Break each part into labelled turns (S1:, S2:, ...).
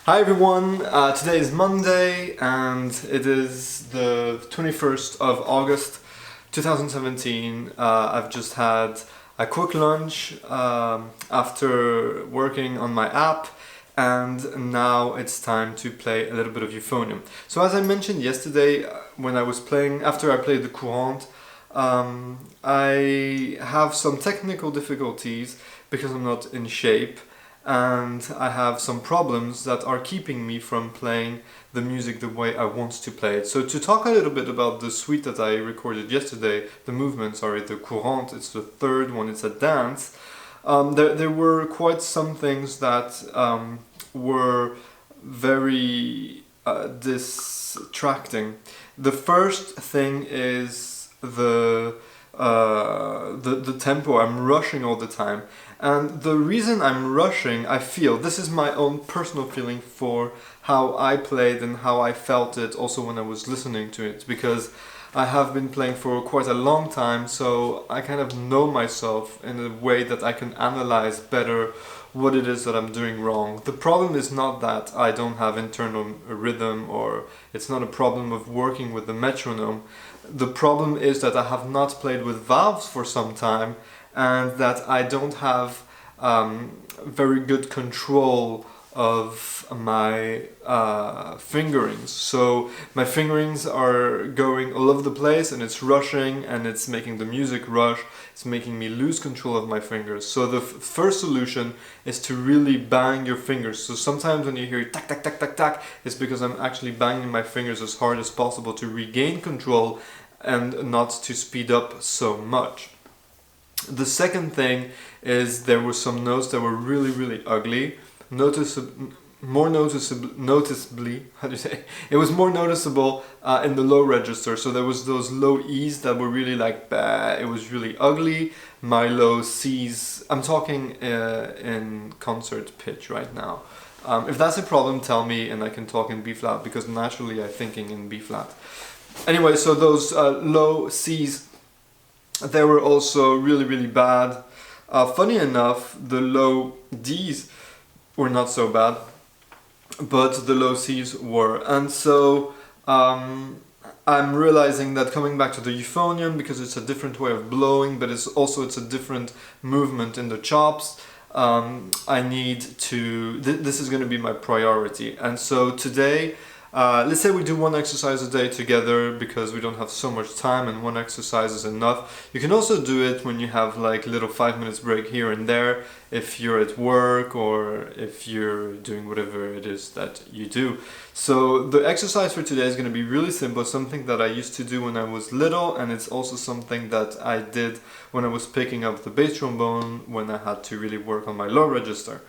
S1: Hi everyone, today is Monday and it is the 21st of August 2017. I've just had a quick lunch after working on my app, and now it's time to play a little bit of euphonium. So as I mentioned yesterday when I was playing, after I played the courante, I have some technical difficulties because I'm not in shape, and I have some problems that are keeping me from playing the music the way I want to play it. So to talk a little bit about the suite that I recorded yesterday, the courante, it's the third one, it's a dance. There were quite some things that were very distracting. The first thing is the tempo. I'm rushing all the time. And the reason I'm rushing, I feel, this is my own personal feeling for how I played and how I felt it also when I was listening to it, because I have been playing for quite a long time, so I kind of know myself in a way that I can analyze better what it is that I'm doing wrong. The problem is not that I don't have internal rhythm, or it's not a problem of working with the metronome. The problem is that I have not played with valves for some time, and that I don't have very good control of my fingerings. So my fingerings are going all over the place, and it's rushing, and it's making the music rush. It's making me lose control of my fingers. So the first solution is to really bang your fingers. So sometimes when you hear tack, tack, tack, tack, tack, it's because I'm actually banging my fingers as hard as possible to regain control and not to speed up so much. The second thing is there were some notes that were really, really ugly. Noticeably, how do you say? It was more noticeable in the low register. So there was those low E's that were really like, bah, it was really ugly. My low C's, I'm talking in concert pitch right now. If that's a problem, tell me and I can talk in B flat, because naturally I'm thinking in B flat. Anyway, so those low C's, they were also really, really bad. Funny enough, the low D's were not so bad, but the low C's were. And so I'm realizing that coming back to the euphonium, because it's a different way of blowing, but it's a different movement in the chops, I need to, this is going to be my priority. And so today, let's say we do one exercise a day together because we don't have so much time and one exercise is enough. You can also do it when you have like little 5 minutes break here and there, if you're at work or if you're doing whatever it is that you do. So the exercise for today is going to be really simple, something that I used to do when I was little, and it's also something that I did when I was picking up the bass trombone when I had to really work on my low register.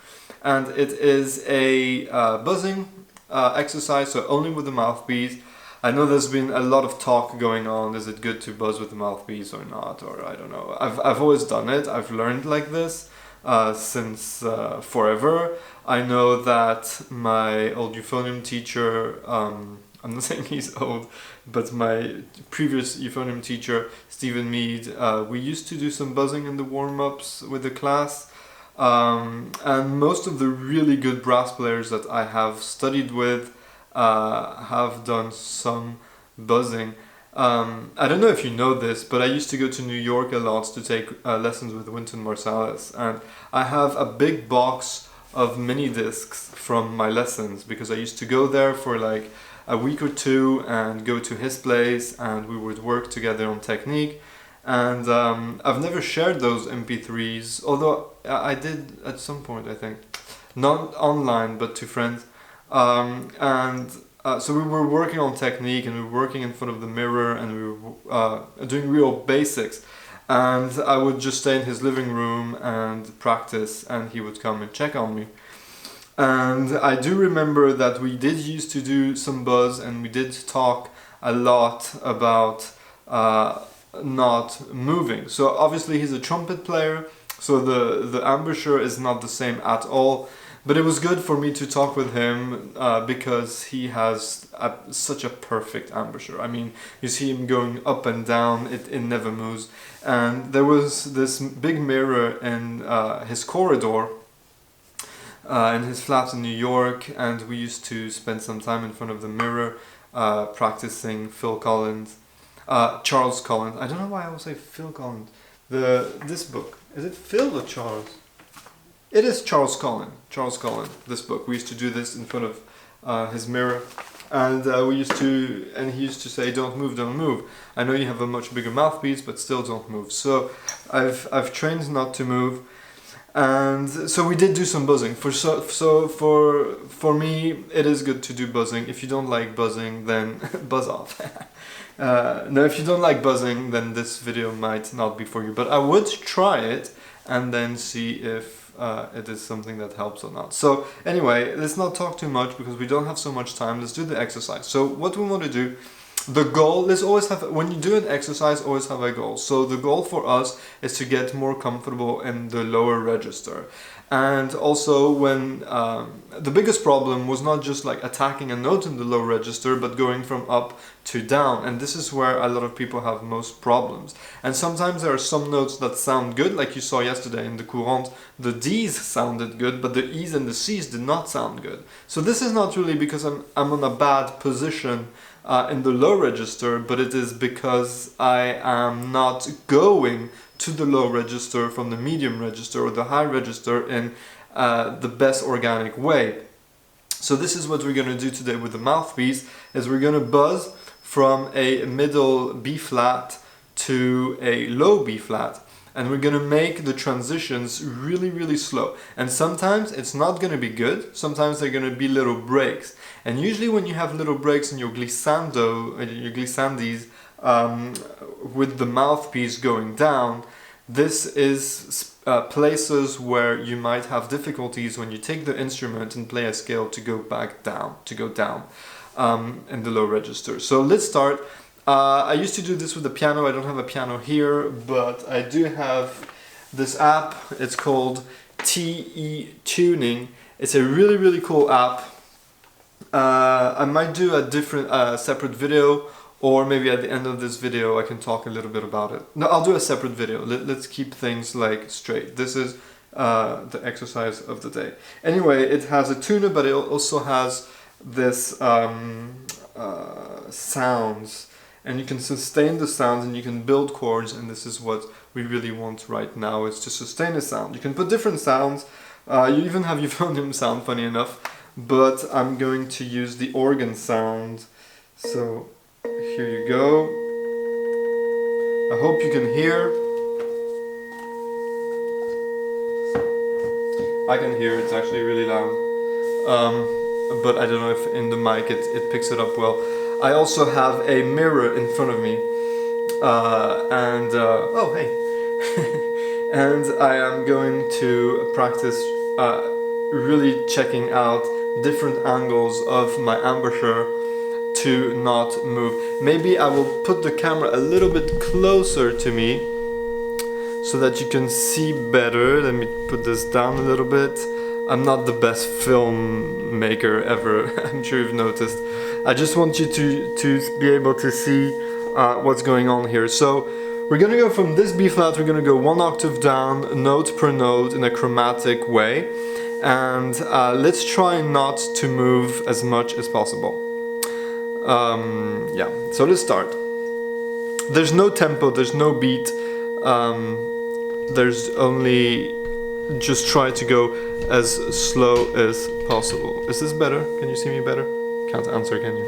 S1: And it is a buzzing exercise, so only with the mouthpiece. I know there's been a lot of talk going on, is it good to buzz with the mouthpiece or not, or I don't know. I've always done it, I've learned like this since forever. I know that my old euphonium teacher, I'm not saying he's old, but my previous euphonium teacher, Stephen Mead, we used to do some buzzing in the warm-ups with the class. And most of the really good brass players that I have studied with have done some buzzing. I don't know if you know this, but I used to go to New York a lot to take lessons with Wynton Marsalis, and I have a big box of mini discs from my lessons, because I used to go there for like a week or two and go to his place, and we would work together on technique. And I've never shared those MP3s, although I did at some point, I think. Not online, but to friends. So we were working on technique, and we were working in front of the mirror, and we were doing real basics. And I would just stay in his living room and practice, and he would come and check on me. And I do remember that we did used to do some buzz, and we did talk a lot about not moving. So obviously he's a trumpet player, so the embouchure is not the same at all, but it was good for me to talk with him because he has such a perfect embouchure. I mean, you see him going up and down, it never moves. And there was this big mirror in his corridor, in his flat in New York, and we used to spend some time in front of the mirror practicing Charles Collins. I don't know why I always say Phil Collins. This book, is it Phil or Charles? It is Charles Collin. This book. We used to do this in front of his mirror, and he used to say, "Don't move, don't move. I know you have a much bigger mouthpiece, but still don't move." So I've trained not to move, and so we did do some buzzing. For me, it is good to do buzzing. If you don't like buzzing, then buzz off. No, if you don't like buzzing, then this video might not be for you. But I would try it and then see if it is something that helps or not. So anyway, let's not talk too much because we don't have so much time. Let's do the exercise. So what we want to do, the goal, let's always have, when you do an exercise, always have a goal. So the goal for us is to get more comfortable in the lower register. And also when the biggest problem was not just like attacking a note in the low register, but going from up to down. And this is where a lot of people have most problems. And sometimes there are some notes that sound good, like you saw yesterday in the courante, the D's sounded good, but the E's and the C's did not sound good. So this is not really because I'm on a bad position in the low register, but it is because I am not going to the low register from the medium register or the high register in the best organic way. So this is what we're going to do today with the mouthpiece, is we're going to buzz from a middle B flat to a low B flat, and we're going to make the transitions really, really slow. And sometimes it's not going to be good, sometimes they're going to be little breaks. And usually when you have little breaks in your glissando, your glissandis, with the mouthpiece going down, this is places where you might have difficulties when you take the instrument and play a scale to go back down, in the low register. So let's start. I used to do this with the piano. I don't have a piano here, but I do have this app. It's called TE Tuning. It's a really, really cool app. I might do a different separate video, or maybe at the end of this video I can talk a little bit about it. No, I'll do a separate video. Let's keep things like straight. This is the exercise of the day. Anyway, it has a tuner, but it also has this sounds, and you can sustain the sounds and you can build chords, and this is what we really want right now, is to sustain a sound. You can put different sounds. You even have euphonium sound, funny enough, but I'm going to use the organ sound. So here you go. I hope you can hear. I can hear, it's actually really loud. But I don't know if in the mic it picks it up well. I also have a mirror in front of me. Oh hey. And I am going to practice really checking out different angles of my embouchure to not move. Maybe I will put the camera a little bit closer to me so that you can see better. Let me put this down a little bit. I'm not the best filmmaker ever, I'm sure you've noticed. I just want you to be able to see what's going on here. So we're gonna go from this B flat, we're gonna go one octave down, note per note in a chromatic way. And let's try not to move as much as possible. Yeah, so let's start. There's no tempo, there's no beat. There's only, just try to go as slow as possible. Is this better? Can you see me better? Can't answer, can you?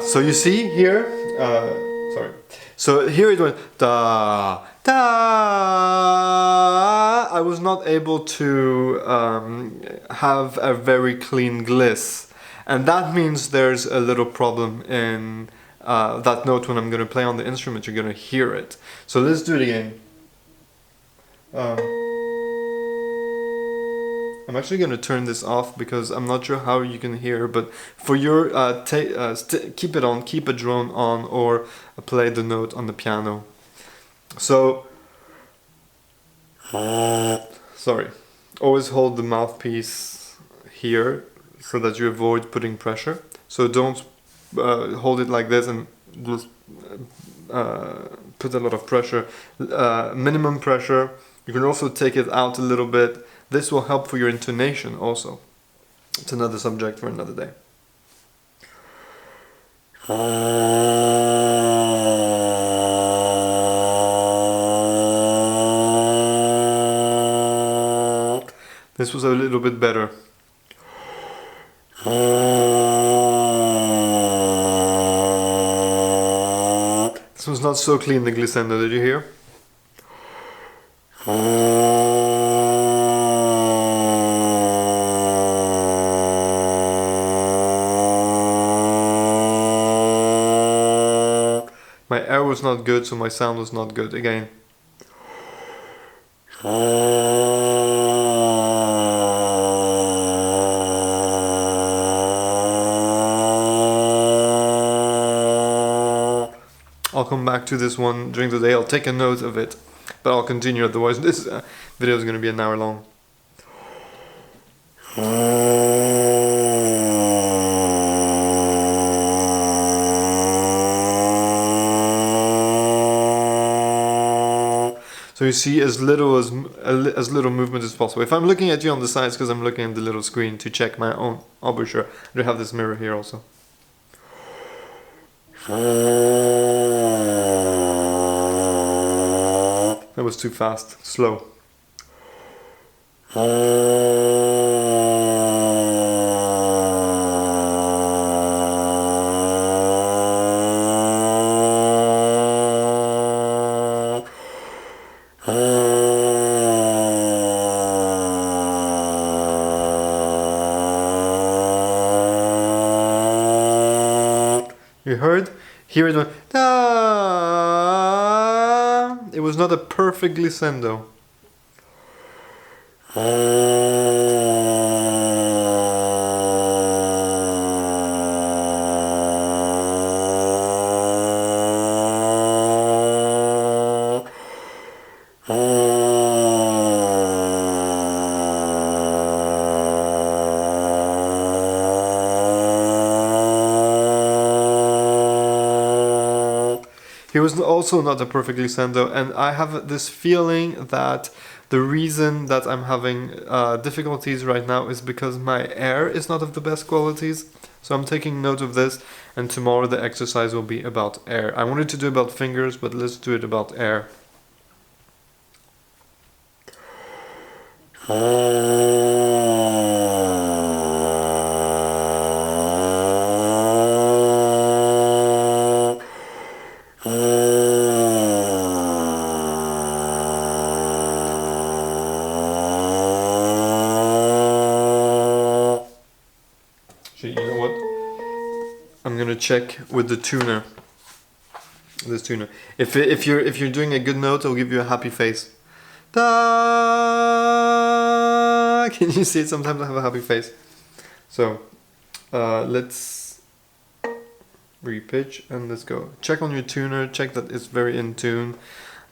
S1: So you see here, sorry. So here it went da da. I was not able to have a very clean gliss, And that means there's a little problem in that note. When I'm going to play on the instrument, you're going to hear it. So let's do it again. I'm actually going to turn this off because I'm not sure how you can hear, but for your keep it on, keep a drone on, or play the note on the piano. So, sorry, always hold the mouthpiece here so that you avoid putting pressure. So don't hold it like this and just put a lot of pressure. Minimum pressure. You can also take it out a little bit. This will help for your intonation also. It's another subject for another day. This was a little bit better. This was not so clean, the glissando, did you hear? My air was not good, so my sound was not good again. I'll come back to this one during the day. I'll take a note of it, but I'll continue, otherwise this video is going to be an hour long. So you see as little movement as possible. If I'm looking at you on the sides, because I'm looking at the little screen to check my own embouchure. I do have this mirror here also. That was too fast. Slow. You heard? Here it went. Ah! It was not a perfect glissando. He was also not a perfect glissando, and I have this feeling that the reason that I'm having difficulties right now is because my air is not of the best qualities. So I'm taking note of this, and tomorrow the exercise will be about air. I wanted to do about fingers, but let's do it about air. You know what? I'm gonna check with the tuner. This tuner. If you're doing a good note, I'll give you a happy face. Da! Can you see it? Sometimes I have a happy face. So let's repitch and let's go. Check on your tuner. Check that it's very in tune.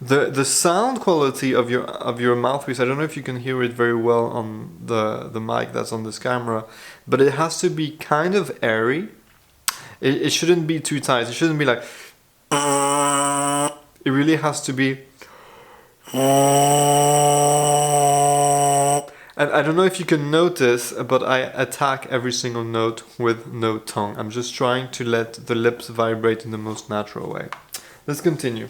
S1: The sound quality of your mouthpiece, I don't know if you can hear it very well on the mic that's on this camera, but it has to be kind of airy. It shouldn't be too tight. It shouldn't be like. It really has to be. And I don't know if you can notice, but I attack every single note with no tongue. I'm just trying to let the lips vibrate in the most natural way. Let's continue.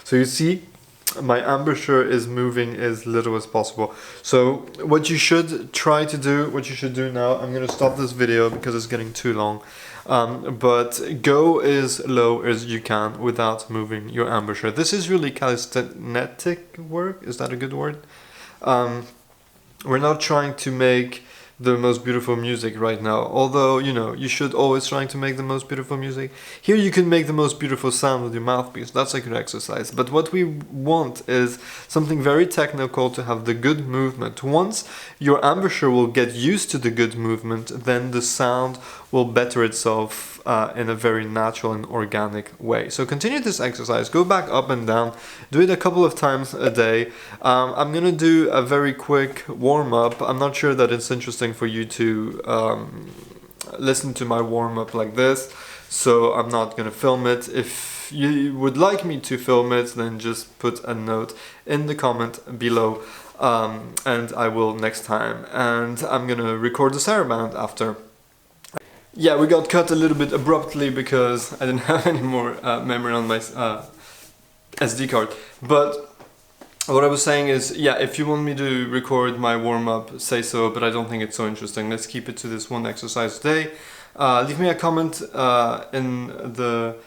S1: So you see, my embouchure is moving as little as possible. So what you should try to do, what you should do now, I'm going to stop this video because it's getting too long, but go as low as you can without moving your embouchure. This is really calisthenic work, is that a good word? We're not trying to make the most beautiful music right now, although, you know, you should always try to make the most beautiful music. Here you can make the most beautiful sound with your mouthpiece, that's a good exercise. But what we want is something very technical, to have the good movement. Once your embouchure will get used to the good movement, then the sound will better itself in a very natural and organic way. So continue this exercise, go back up and down, do it a couple of times a day. I'm gonna do a very quick warm-up. I'm not sure that it's interesting for you to listen to my warm-up like this, so I'm not gonna film it. If you would like me to film it, then just put a note in the comment below, and I will next time. And I'm gonna record the saraband after. Yeah, we got cut a little bit abruptly because I didn't have any more memory on my SD card. But what I was saying is, yeah, if you want me to record my warm-up, say so, but I don't think it's so interesting. Let's keep it to this one exercise today. Leave me a comment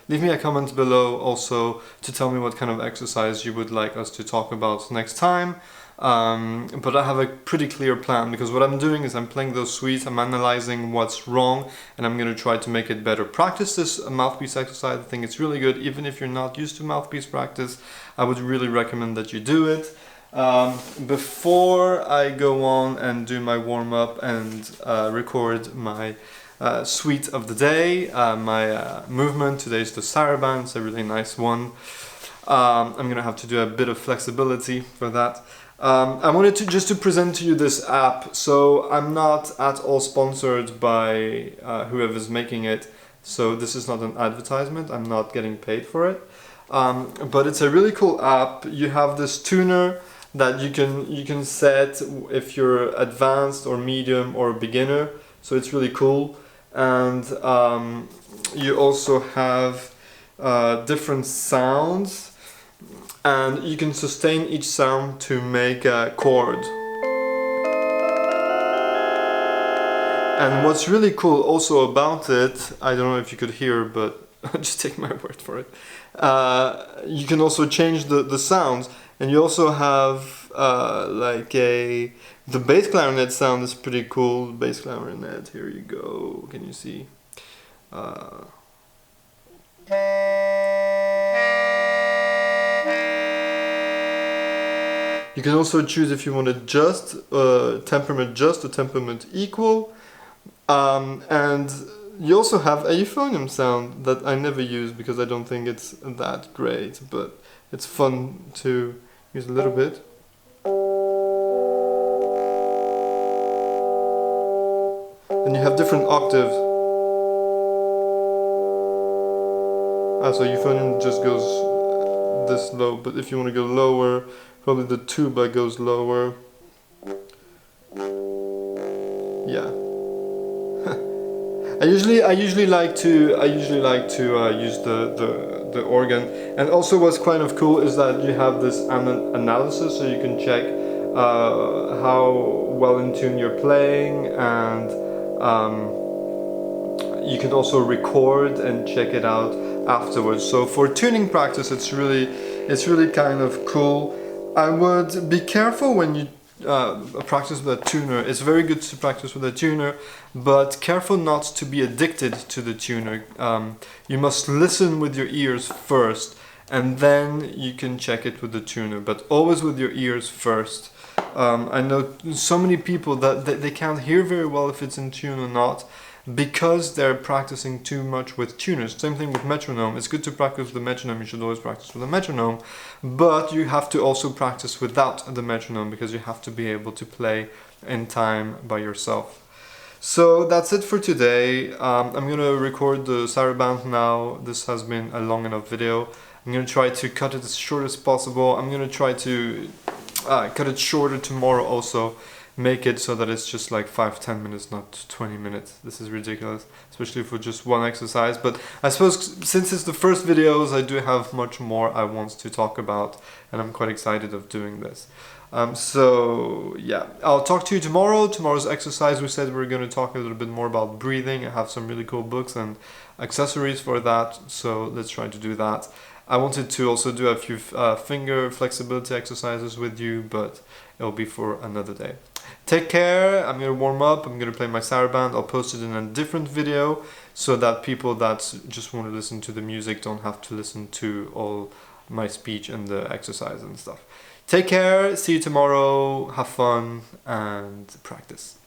S1: leave me a comment below also to tell me what kind of exercise you would like us to talk about next time. But I have a pretty clear plan, because what I'm doing is I'm playing those suites, I'm analyzing what's wrong, and I'm going to try to make it better. Practice this mouthpiece exercise. I think it's really good. Even if you're not used to mouthpiece practice, I would really recommend that you do it. Before I go on and do my warm-up and record my suite of the day, my movement, today's the saraband, it's a really nice one. I'm gonna have to do a bit of flexibility for that. I wanted to just to present to you this app. So I'm not at all sponsored by whoever's making it, so this is not an advertisement, I'm not getting paid for it. But it's a really cool app. You have this tuner that you can set if you're advanced or medium or beginner, so it's really cool. And you also have different sounds, and you can sustain each sound to make a chord. And what's really cool also about it, I don't know if you could hear, but just take my word for it, you can also change the sounds, and you also have the bass clarinet sound is pretty cool. Bass clarinet, here you go, can you see? You can also choose if you want it just, temperament just or temperament equal. And you also have a euphonium sound that I never use because I don't think it's that great, but it's fun to use a little bit. And you have different octaves. So euphonium just goes this low, but if you want to go lower, probably the tuba goes lower. Yeah. I usually like to use the organ. And also what's kind of cool is that you have this analysis, so you can check how well in tune you're playing, and you can also record and check it out afterwards. So for tuning practice, it's really kind of cool. I would be careful when you practice with a tuner. It's very good to practice with a tuner, but careful not to be addicted to the tuner. You must listen with your ears first, and then you can check it with the tuner, but always with your ears first. I know so many people that they can't hear very well if it's in tune or not, because they're practicing too much with tuners. Same thing with metronome. It's good to practice with the metronome. You should always practice with the metronome, but you have to also practice without the metronome because you have to be able to play in time by yourself. So that's it for today. I'm gonna record the saraband now. This has been a long enough video. I'm gonna try to cut it as short as possible. I'm gonna try to cut it shorter tomorrow also. Make it so that it's just like 5-10 minutes, not 20 minutes. This is ridiculous, especially for just one exercise. But I suppose since it's the first videos, I do have much more I want to talk about, and I'm quite excited of doing this. So yeah, I'll talk to you tomorrow. Tomorrow's exercise, we said we're going to talk a little bit more about breathing. I have some really cool books and accessories for that, so let's try to do that. I wanted to also do a few finger flexibility exercises with you, but it'll be for another day. Take care. I'm going to warm up. I'm going to play my saraband. I'll post it in a different video so that people that just want to listen to the music don't have to listen to all my speech and the exercise and stuff. Take care. See you tomorrow. Have fun and practice.